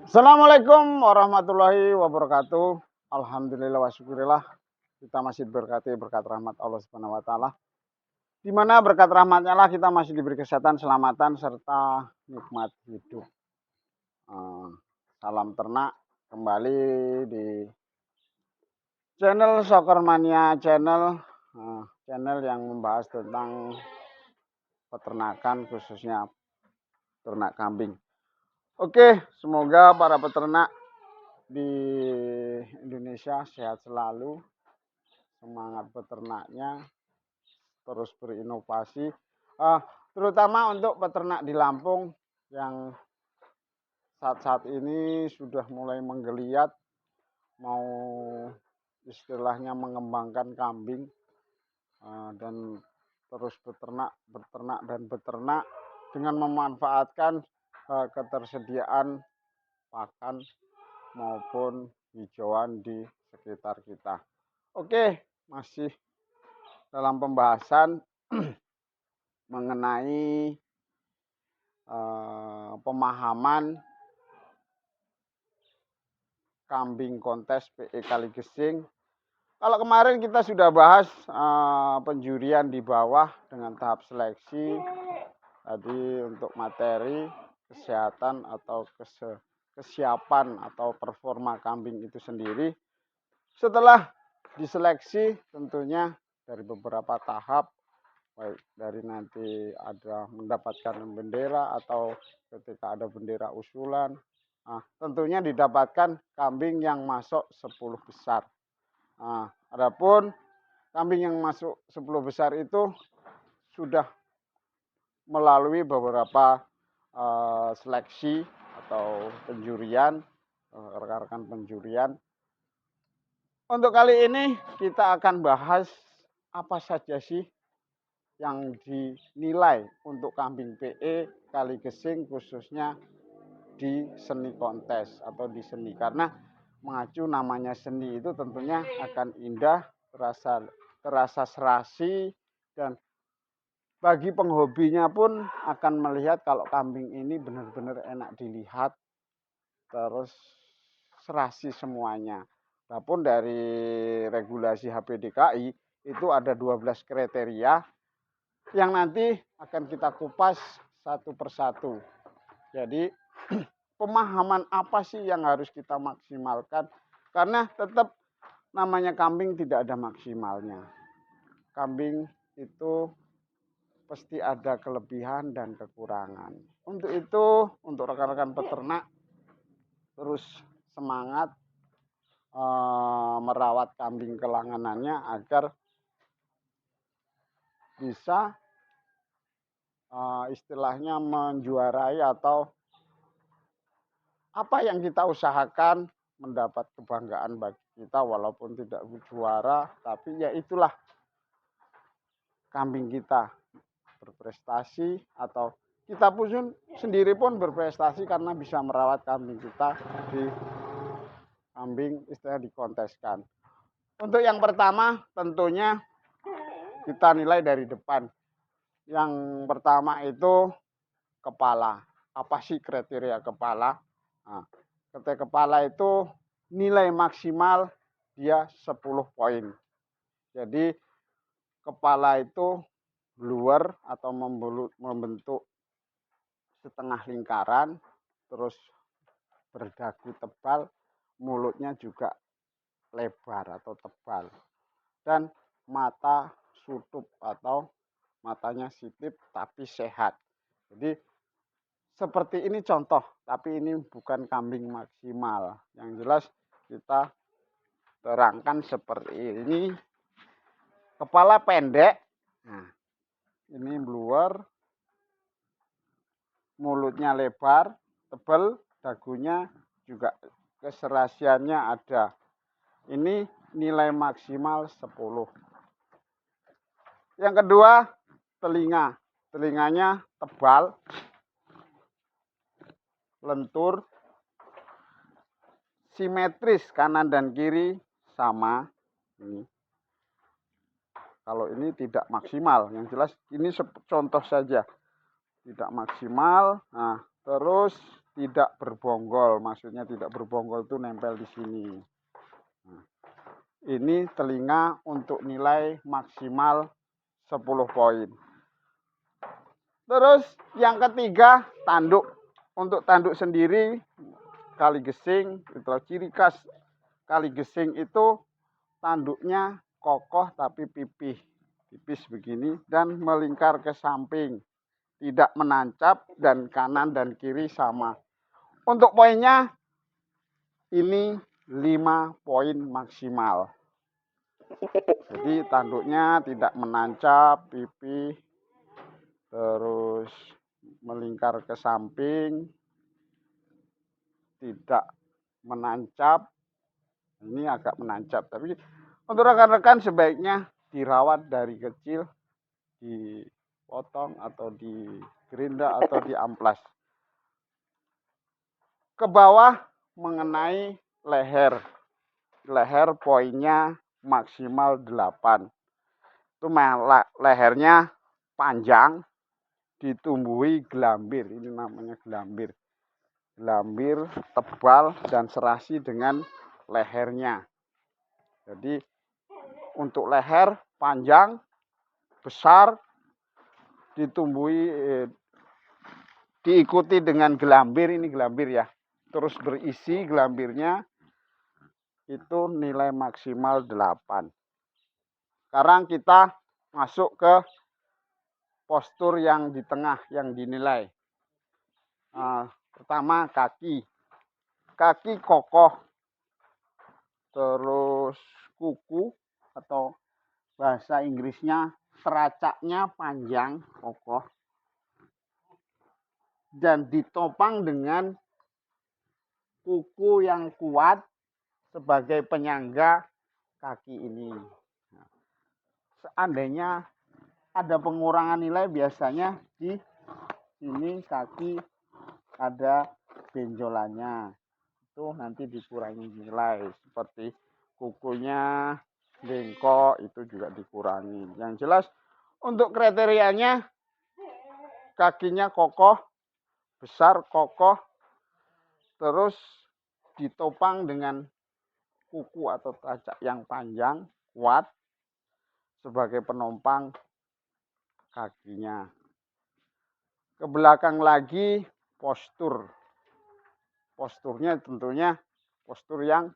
Assalamualaikum warahmatullahi wabarakatuh. Alhamdulillah wa syukurillah. Kita masih berkati berkat rahmat Allah Subhanahu wa taala. Di mana berkat rahmatnya lah kita masih diberi kesehatan, keselamatan serta nikmat hidup. Salam ternak kembali di channel Soccer Mania channel yang membahas tentang peternakan khususnya ternak kambing. Oke, semoga para peternak di Indonesia sehat selalu, semangat peternaknya terus berinovasi, terutama untuk peternak di Lampung yang saat-saat ini sudah mulai menggeliat mau istilahnya mengembangkan kambing dan terus beternak dengan memanfaatkan ketersediaan pakan maupun hijauan di sekitar kita. Oke, masih dalam pembahasan mengenai pemahaman kambing kontes PE Kaligesing. Kalau kemarin kita sudah bahas penjurian di bawah dengan tahap seleksi tadi untuk materi kesehatan atau kesiapan atau performa kambing itu sendiri. Setelah diseleksi tentunya dari beberapa tahap, baik dari nanti ada mendapatkan bendera atau ketika ada bendera usulan, tentunya didapatkan kambing yang masuk 10 besar. Adapun kambing yang masuk 10 besar itu sudah melalui beberapa seleksi atau penjurian, rekan-rekan penjurian. Untuk kali ini kita akan bahas apa saja sih yang dinilai untuk kambing PE Kaligesing khususnya di seni kontes atau di seni, karena mengacu namanya seni itu tentunya akan indah, terasa serasi, dan bagi penghobinya pun akan melihat kalau kambing ini benar-benar enak dilihat, terus serasi semuanya. Walaupun dari regulasi HPDKI itu ada 12 kriteria yang nanti akan kita kupas satu persatu. Jadi pemahaman apa sih yang harus kita maksimalkan, karena tetap namanya kambing tidak ada maksimalnya. Kambing itu pasti ada kelebihan dan kekurangan. Untuk itu, untuk rekan-rekan peternak terus semangat merawat kambing kelanganannya agar bisa istilahnya menjuarai atau apa yang kita usahakan mendapat kebanggaan bagi kita, walaupun tidak juara, tapi ya itulah kambing kita berprestasi, atau kita pun sendiri pun berprestasi karena bisa merawat kambing kita di kambing istilah dikonteskan. Untuk yang pertama tentunya kita nilai dari depan. Yang pertama itu kepala. Apa sih kriteria kepala? Nah, kriteria kepala itu nilai maksimal dia 10 poin. Jadi kepala itu bluer atau membentuk setengah lingkaran, terus berdagu tebal, mulutnya juga lebar atau tebal, dan mata sutup atau matanya sipit tapi sehat. Jadi seperti ini contoh, tapi ini bukan kambing maksimal. Yang jelas kita terangkan seperti ini. Kepala pendek, nah ini bluer, mulutnya lebar, tebal, dagunya juga keserasiannya ada. Ini nilai maksimal 10. Yang kedua, telinga. Telinganya tebal, lentur, simetris kanan dan kiri sama. Ini. Kalau ini tidak maksimal, yang jelas ini contoh saja. Tidak maksimal, nah terus tidak tidak berbonggol. Maksudnya tidak berbonggol itu nempel di sini. Nah, ini telinga untuk nilai maksimal 10 poin. Terus yang ketiga, tanduk. Untuk tanduk sendiri, kali gesing, itulah ciri khas kali gesing itu tanduknya kokoh tapi pipih. Tipis begini dan melingkar ke samping. Tidak menancap dan kanan dan kiri sama. Untuk poinnya ini 5 poin maksimal. Jadi tanduknya tidak menancap, pipih, terus melingkar ke samping, tidak menancap. Ini agak menancap, tapi untuk rekan-rekan sebaiknya dirawat dari kecil, dipotong atau digerinda atau diamplas. Ke bawah mengenai leher. Leher poinnya maksimal 8. Itu lehernya panjang, ditumbuhi gelambir. Ini namanya gelambir. Gelambir tebal dan serasi dengan lehernya. Jadi untuk leher panjang, besar, diikuti dengan gelambir, ini gelambir ya. Terus berisi gelambirnya itu nilai maksimal 8. Sekarang kita masuk ke postur yang di tengah yang dinilai. Pertama kaki. Kaki kokoh. Terus kuku atau bahasa Inggrisnya teracaknya panjang, kokoh. Dan ditopang dengan kuku yang kuat sebagai penyangga kaki ini. Seandainya ada pengurangan nilai, biasanya di sini kaki ada benjolannya. Itu nanti dikurangi nilai. Seperti kukunya bengkok, itu juga dikurangi. Yang jelas untuk kriterianya kakinya kokoh, besar, kokoh, terus ditopang dengan kuku atau teracak yang panjang, kuat, sebagai penopang kakinya. Ke belakang lagi postur. Posturnya tentunya postur yang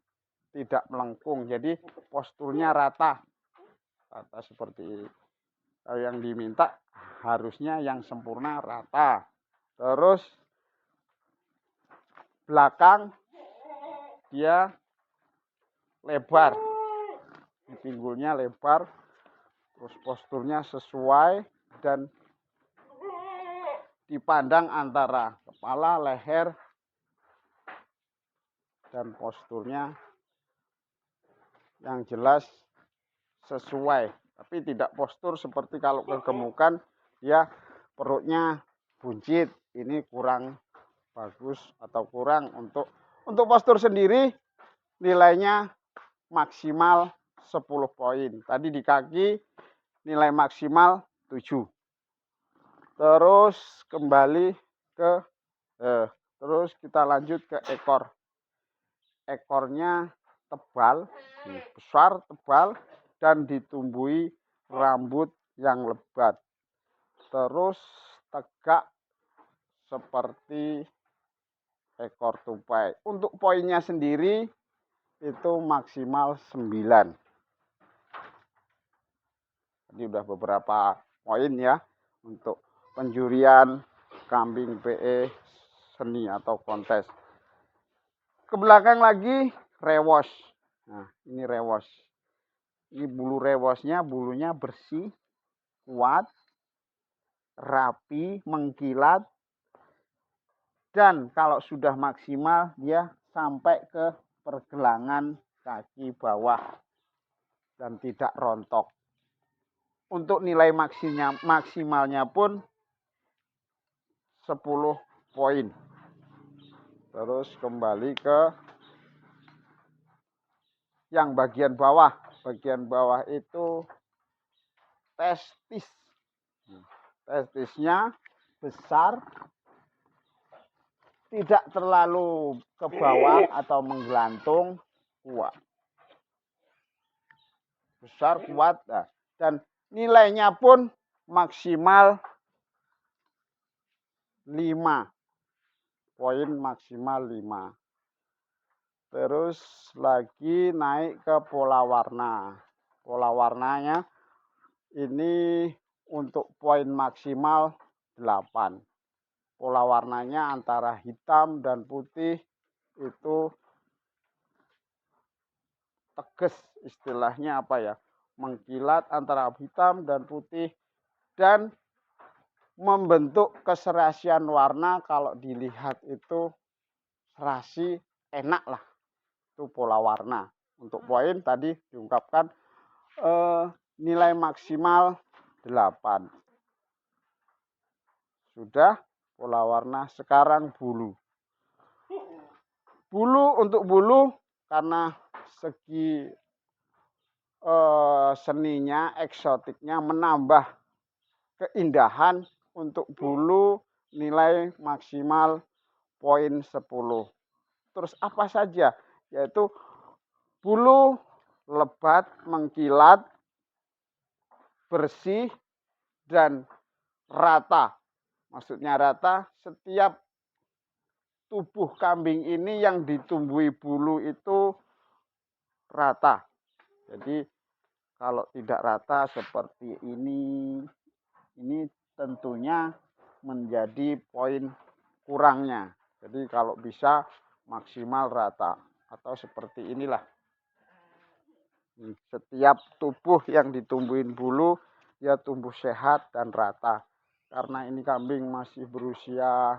tidak melengkung. Jadi posturnya rata. Rata seperti ini. Kalau yang diminta harusnya yang sempurna rata. Terus belakang dia lebar. Pinggulnya lebar. Terus posturnya sesuai dan dipandang antara kepala, leher, dan posturnya yang jelas sesuai. Tapi tidak postur seperti kalau kegemukan ya perutnya buncit. Ini kurang bagus atau kurang. Untuk postur sendiri nilainya maksimal 10 poin. Tadi di kaki nilai maksimal 7. Terus kembali ke terus kita lanjut ke ekor. Ekornya tebal, besar, tebal, dan ditumbuhi rambut yang lebat. Terus tegak seperti ekor tupai. Untuk poinnya sendiri itu maksimal 9. Jadi udah beberapa poin ya untuk penjurian kambing PE seni atau kontes. Ke belakang lagi rewos. Nah, ini rewos. Ini bulu rewosnya, bulunya bersih, kuat, rapi, mengkilat. Dan kalau sudah maksimal dia sampai ke pergelangan kaki bawah dan tidak rontok. Untuk nilai maksimalnya pun 10 poin. Terus kembali ke yang bagian bawah. Bagian bawah itu testis. Testisnya besar, tidak terlalu ke bawah atau menggelantung, kuat. Besar, kuat, nah, dan nilainya pun maksimal 5. Poin maksimal 5. Terus lagi naik ke pola warna. Pola warnanya ini untuk poin maksimal 8. Pola warnanya antara hitam dan putih itu tegas, istilahnya apa ya, mengkilat antara hitam dan putih dan membentuk keserasian warna. Kalau dilihat itu serasi, enak lah, itu pola warna. Untuk poin tadi diungkapkan nilai maksimal 8. Sudah pola warna. Sekarang bulu. Untuk bulu karena segi seninya, eksotiknya, menambah keindahan, untuk bulu nilai maksimal poin 10. Terus apa saja? Yaitu bulu lebat, mengkilat, bersih, dan rata. Maksudnya rata, setiap tubuh kambing ini yang ditumbuhi bulu itu rata. Jadi kalau tidak rata seperti ini tentunya menjadi poin kurangnya. Jadi kalau bisa maksimal rata atau seperti inilah. Setiap tubuh yang ditumbuhin bulu ya tumbuh sehat dan rata. Karena ini kambing masih berusia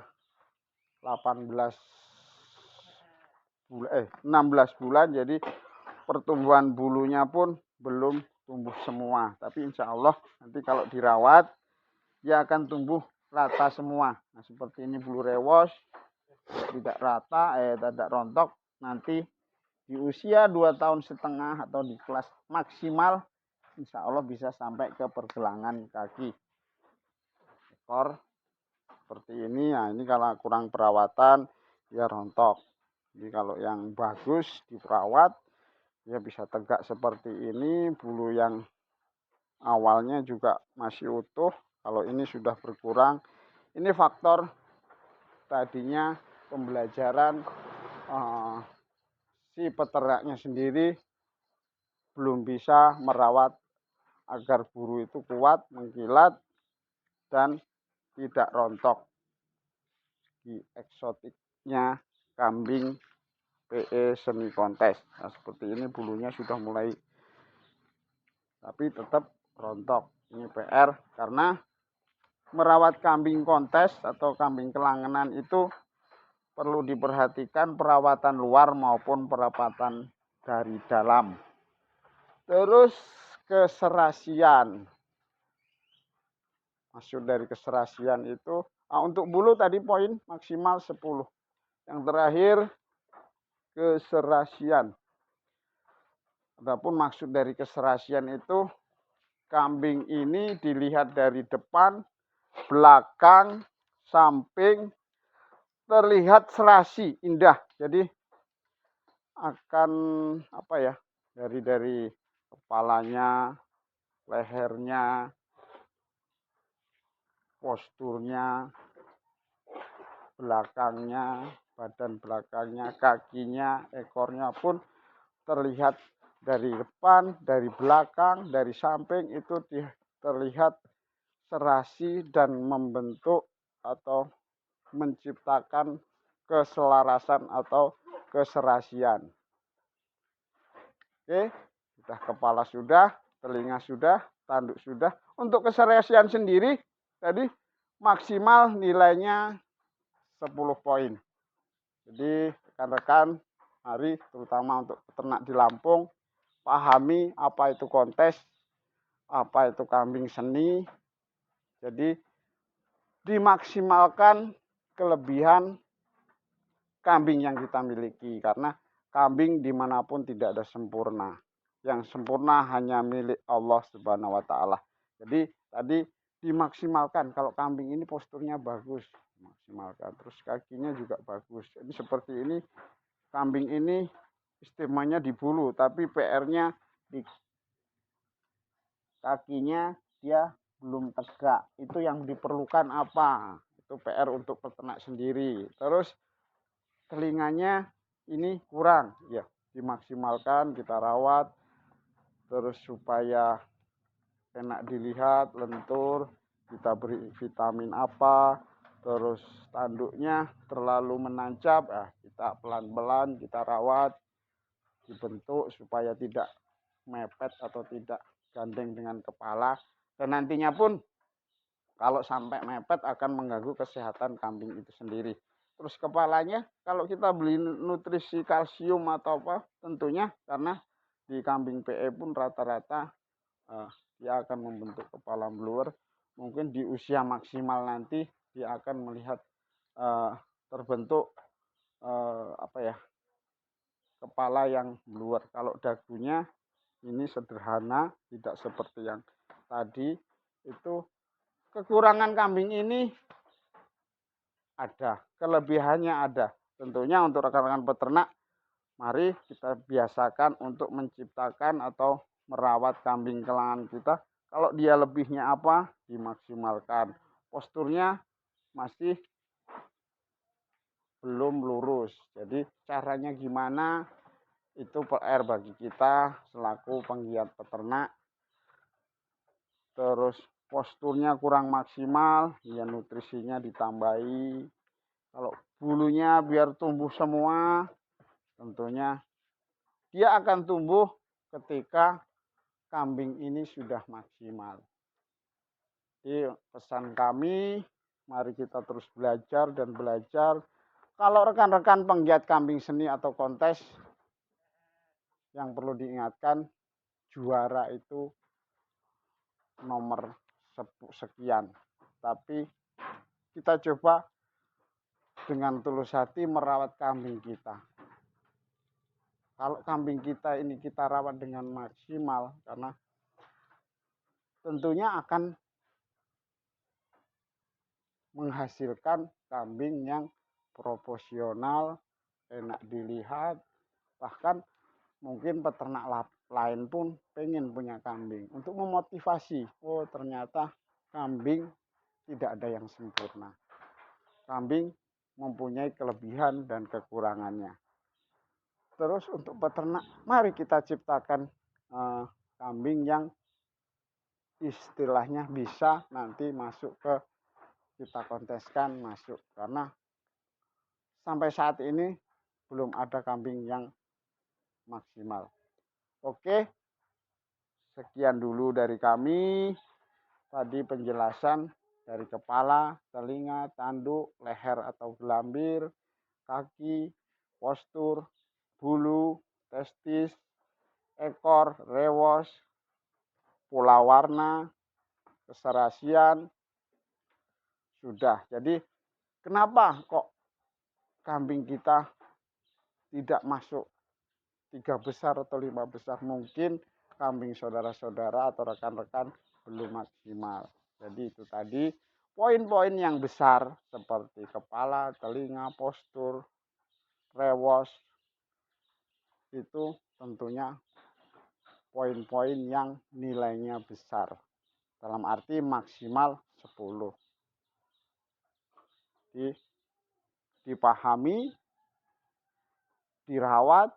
16 bulan, jadi pertumbuhan bulunya pun belum tumbuh semua. Tapi insya Allah nanti kalau dirawat dia akan tumbuh rata semua. Nah seperti ini bulu rewos tidak rata, tidak rontok. Nanti di usia 2,5 tahun atau di kelas maksimal insya Allah bisa sampai ke pergelangan kaki. Ekor seperti ini. Nah ini kalau kurang perawatan ya rontok. Jadi kalau yang bagus diperawat ya bisa tegak seperti ini. Bulu yang awalnya juga masih utuh. Kalau ini sudah berkurang. Ini faktor tadinya pembelajaran si peternaknya sendiri belum bisa merawat agar bulu itu kuat, mengkilat, dan tidak rontok. Di eksotiknya kambing PE semi kontes. Nah seperti ini bulunya sudah mulai, tapi tetap rontok. Ini PR karena merawat kambing kontes atau kambing kelangenan itu perlu diperhatikan perawatan luar maupun perawatan dari dalam. Terus keserasian. Maksud dari keserasian itu untuk bulu tadi poin maksimal 10. Yang terakhir keserasian. Adapun maksud dari keserasian itu kambing ini dilihat dari depan, belakang, samping terlihat serasi, indah. Jadi akan apa ya? Dari kepalanya, lehernya, posturnya, belakangnya, badan belakangnya, kakinya, ekornya pun terlihat dari depan, dari belakang, dari samping itu terlihat serasi dan membentuk atau menciptakan keselarasan atau keserasian. Oke, sudah kepala sudah, telinga sudah, tanduk sudah. Untuk keserasian sendiri tadi maksimal nilainya 10 poin. Jadi rekan-rekan mari terutama untuk peternak di Lampung pahami apa itu kontes, apa itu kambing seni. Jadi dimaksimalkan kelebihan kambing yang kita miliki. Karena kambing dimanapun tidak ada sempurna. Yang sempurna hanya milik Allah Subhanahu wa Ta'ala. Jadi tadi dimaksimalkan kalau kambing ini posturnya bagus. maksimalkan. Terus kakinya juga bagus. Jadi seperti ini, kambing ini istimewanya di bulu, tapi PR-nya di kakinya dia belum tegak. Itu yang diperlukan apa? Itu PR untuk peternak sendiri. Terus telinganya ini kurang, ya dimaksimalkan, kita rawat, terus supaya enak dilihat, lentur, kita beri vitamin apa, terus tanduknya terlalu menancap, kita pelan-pelan kita rawat, dibentuk supaya tidak mepet atau tidak gandeng dengan kepala, dan nantinya pun kalau sampai mepet akan mengganggu kesehatan kambing itu sendiri. Terus kepalanya kalau kita beli nutrisi kalsium atau apa, tentunya karena di kambing PE pun rata-rata dia akan membentuk kepala blower. Mungkin di usia maksimal nanti dia akan melihat terbentuk kepala yang blower. Kalau dagunya ini sederhana, tidak seperti yang tadi. Itu kekurangan kambing ini ada, kelebihannya ada. Tentunya untuk rekan-rekan peternak, mari kita biasakan untuk menciptakan atau merawat kambing kelangan kita. Kalau dia lebihnya apa, dimaksimalkan. Posturnya masih belum lurus. Jadi caranya gimana, itu PR bagi kita selaku penggiat peternak. Terus posturnya kurang maksimal, ya nutrisinya ditambahi. Kalau bulunya biar tumbuh semua, tentunya dia akan tumbuh ketika kambing ini sudah maksimal. Jadi pesan kami, mari kita terus belajar dan belajar. Kalau rekan-rekan penggiat kambing seni atau kontes, yang perlu diingatkan, juara itu nomor sekian. Tapi kita coba dengan tulus hati merawat kambing kita. Kalau kambing kita ini kita rawat dengan maksimal, karena tentunya akan menghasilkan kambing yang proporsional, enak dilihat, bahkan mungkin peternak lain pun pengen punya kambing untuk memotivasi. Oh, ternyata kambing tidak ada yang sempurna. Kambing mempunyai kelebihan dan kekurangannya. Terus untuk peternak, mari kita ciptakan kambing yang istilahnya bisa nanti masuk ke, kita konteskan masuk, karena sampai saat ini belum ada kambing yang maksimal. Oke, sekian dulu dari kami. Tadi penjelasan dari kepala, telinga, tanduk, leher atau gelambir, kaki, postur, bulu, testis, ekor, rewos, pola warna, keserasian, sudah. Jadi kenapa kok kambing kita tidak masuk 3 besar atau 5 besar? Mungkin kambing saudara-saudara atau rekan-rekan belum maksimal. Jadi itu tadi poin-poin yang besar seperti kepala, telinga, postur, rewos, itu tentunya poin-poin yang nilainya besar. Dalam arti maksimal 10. Dipahami, dirawat,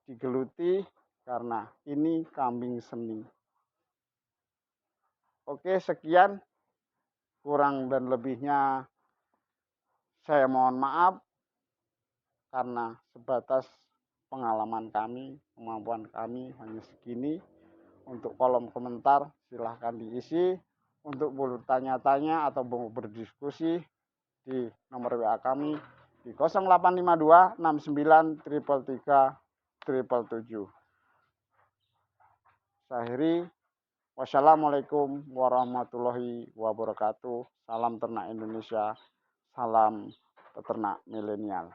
digeluti, karena ini kambing seni. Oke, sekian. Kurang dan lebihnya saya mohon maaf, karena sebatas pengalaman kami, kemampuan kami hanya segini. Untuk kolom komentar silahkan diisi. Untuk bertanya-tanya atau berdiskusi di nomor WA kami di 0852 69 333 777. Saya wassalamualaikum warahmatullahi wabarakatuh. Salam ternak Indonesia, salam peternak milenial.